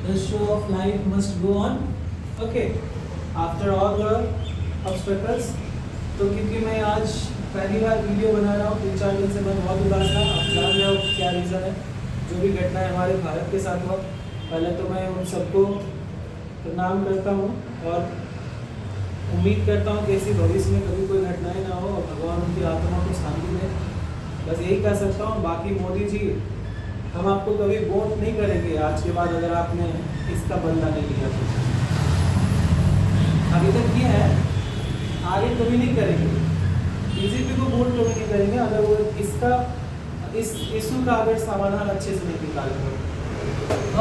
The show of life must go on. Okay. After all the obstacles. तो क्योंकि मैं आज पहली बार वीडियो बना रहा हूँ, 3-4 दिन से मैं बहुत उदास था। आप जान रहे हो क्या रीज़न है। जो भी घटना है हमारे भारत के साथ हुआ, पहले तो मैं उन सबको प्रणाम करता हूँ और उम्मीद करता हूँ कि ऐसी भविष्य में कभी कोई घटनाएं ना हो और भगवान उनकी आत्मा को शांति दे। बस यही कह सकता हूँ। बाकी मोदी जी, हम आपको कभी वोट नहीं करेंगे आज के बाद अगर आपने इसका बदला नहीं लिया तो। अभी तक किया है, आगे कभी नहीं करेंगे। बीजेपी को वोट कभी नहीं करेंगे अगर वो इस इशू का अगर समाधान अच्छे से नहीं निकालेंगे।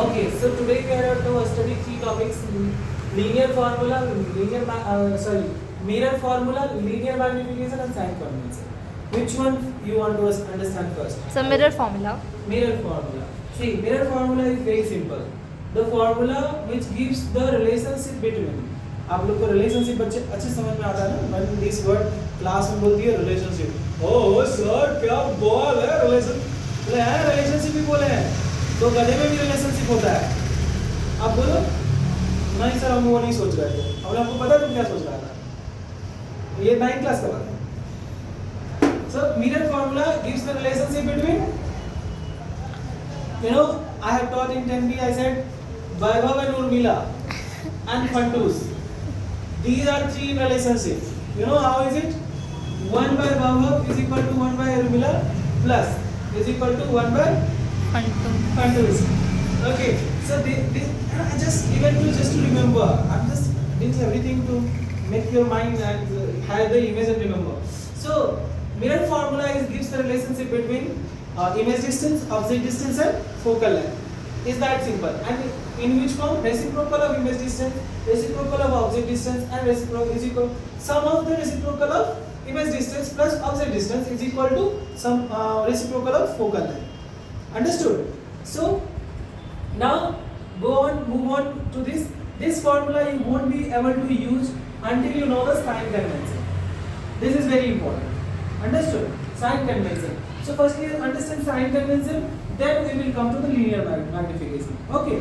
Okay, so today we are to study 3 topics: linear formula, mirror formula, linear magnification and sign convention. Which one you want to understand first? So mirror formula. Mirror formula. See, mirror formula is very simple. The formula which gives the relationship between. आप लोग को relationship अच्छे समझ में आता है ना? When this word class में बोलती है रिलेशनशिप, ओह सर क्या बॉल है रिलेशन, बोले हैं रिलेशनशिप ही बोले हैं, तो गधे में भी रिलेशनशिप होता है। आप बोलो नहीं सर, हम वो नहीं सोच रहे थे। अब आपको पता तुम क्या सोच रहा था? ये 9th क्लास का बात है। So mirror formula gives the relationship between, you know, I have taught in 10B. I said Vaibhav and Urmila and Fantus. These are 3 relationships. You know how is it? 1 by Vaibhav is equal to 1 by Urmila plus is equal to 1 by Fantus. Okay. So just to remember. I'm just doing everything to make your mind and have the image and remember. So mirror formula gives the relationship between image distance, object distance and focal length. Is that simple? And in which form? Reciprocal of image distance, reciprocal of object distance and reciprocal is equal sum of the reciprocal of image distance plus object distance is equal to some reciprocal of focal length. Understood? So now move on to this. This formula you won't be able to use until you know the sign convention. This is very important. Understood? Sign convention. So firstly understand sign convention, then we will come to the linear magnification. Okay.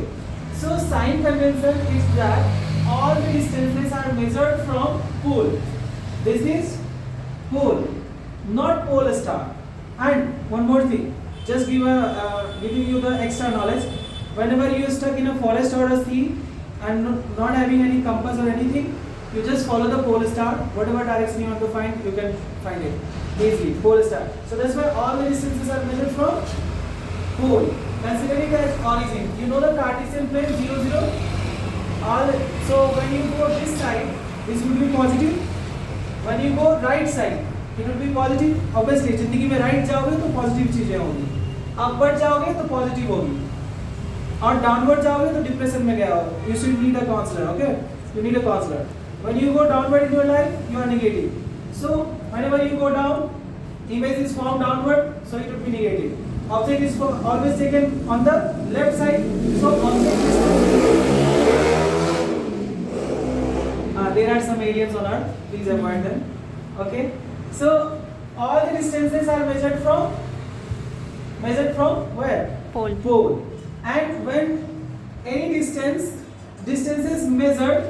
So sign convention is that all the distances are measured from pole. This is pole, not pole star. And one more thing, just giving you the extra knowledge. Whenever you are stuck in a forest or a sea and not having any compass or anything, you just follow the pole star. Whatever direction you want to find, you can find it easily. Pole star. So that's why all the distances are measured from pole. Consider it as origin. You know the Cartesian plane 0, 0. So when you go this side, this will be positive. When you go right side, it will be positive. Obviously, जिंदगी में right जाओगे तो positive चीजें होंगी. Upward जाओगे तो positive होगी. और downward जाओगे तो depression में गया हो. You should need a counselor. Okay? You need a counselor. When you go downward in your life, you are negative. So whenever you go down, image is formed downward, so it will be negative. Object is always taken on the left side, so object is there are some aliens on Earth, please avoid them. Okay, so all the distances are measured from where? Pole. And when any distance is measured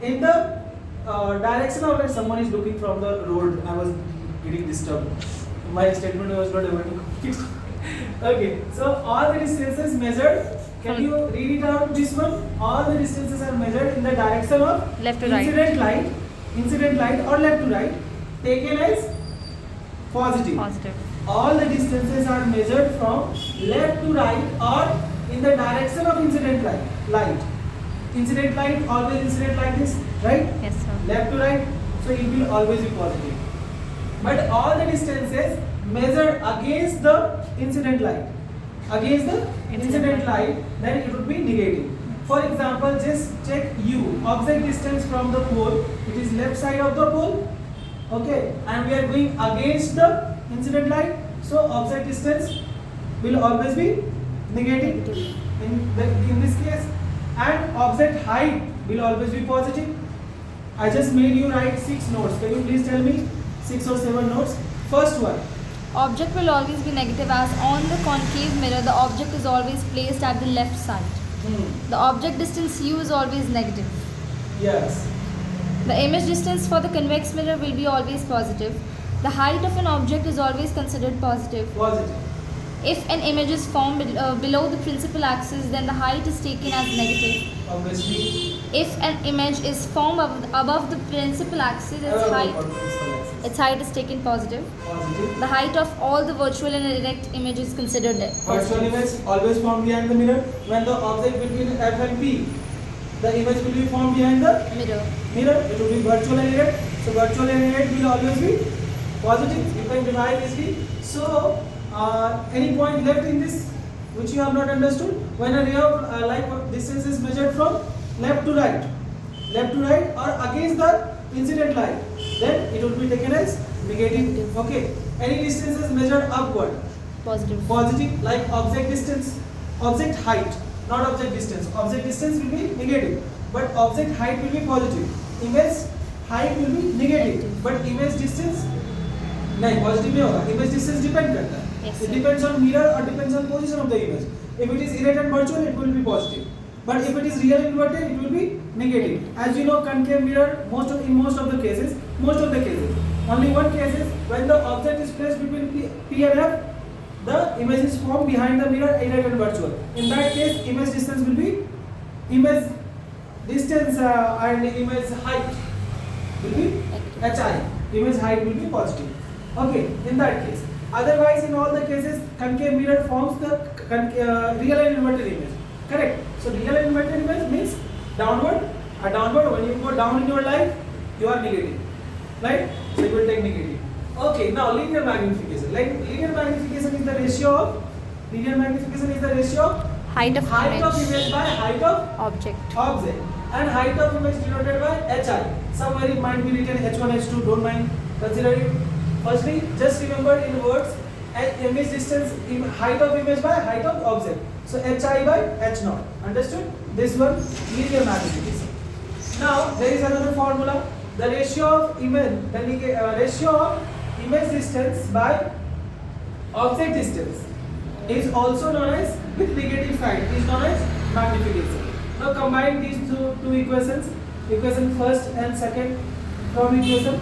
in the direction of, like someone is looking from the road. I was getting disturbed. My statement was not able to complete. Okay, so all the distances measured. Can you read it out? This one. All the distances are measured in the direction of left to right. Incident light or left to right, taken as positive. All the distances are measured from left to right or in the direction of incident light. Incident light always incident like this, right? Yes, sir. Left to right, so it will always be positive. But all the distances measured against the incident light, then it would be negative. For example, just check U, object distance from the pole. It is left side of the pole, okay, and we are going against the incident light, so object distance will always be negative in this case. And object height will always be positive. I just made you write 6 notes. Can you please tell me 6 or 7 notes? First one. Object will always be negative as on the concave mirror the object is always placed at the left side. The object distance u is always negative. Yes. The image distance for the convex mirror will be always positive. The height of an object is always considered positive. Positive. If an image is formed below the principal axis, then the height is taken as negative. Obviously. If an image is formed above the principal axis, its height is taken positive. Positive. The height of all the virtual and erect image is considered Virtual positive. image always formed behind the mirror. When the object between F and P, the image will be formed behind the Mirror. mirror. It will be virtual and erect. So virtual and erect will always be positive. You can divide easily. So any point left in this which you have not understood? When a ray of light distance is measured from left to right or against the incident light, then it will be taken as negative. Okay. Any distance is measured upward, Positive. positive, like object distance, object height, not object distance. Object distance will be negative, but object height will be positive. Image height will be negative, but image distance नहीं positive नहीं होगा. Image distance depend करता है. Yes, It sir. depends on mirror or depends on position of the image. If it is erect and virtual, it will be positive. But if it is real and inverted, it will be negative. As you know, concave mirror in most of the cases, only one case is when the object is placed between P and F, the image is formed behind the mirror, erect and virtual. In that case, image distance will be image distance and image height will be HI. Image height will be positive. Okay, in that case. Otherwise, in all the cases, concave mirror forms the real and inverted image. Correct. So real and inverted image means downward. When you go down in your life, you are negative, right? So you will take negative. Okay. Now linear magnification. Like linear magnification is the ratio of Height of image by height of object. and height of image denoted by HI. Somewhere it might be written H1, H2. Don't mind. Consider it. Firstly, just remember in words, image distance, height of image by height of object. So HI by H0. Understood? This one, linear magnification. Now there is another formula. The ratio of image distance by object distance is also known as, with negative sign, is known as magnification. Now combine these two equations, equation first and second, from equation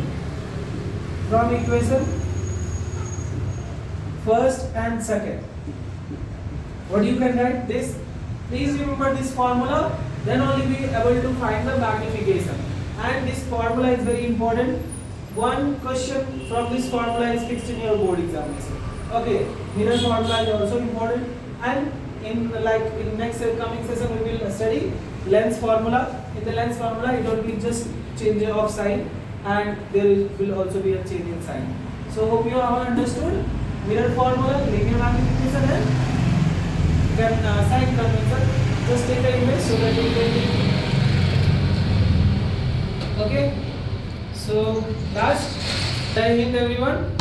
first and second. What you can write this? Please remember this formula, then only be able to find the magnification. And this formula is very important. One question from this formula is fixed in your board examination. Okay, mirror formula is also important. And in next coming session we will study lens formula. In the lens formula, it will be just change of sign, and there will also be a change in sign. So hope you have understood mirror formula, linear magnification, and sign convention. Just take the image so that you can. Okay. So last, Jai Hind everyone.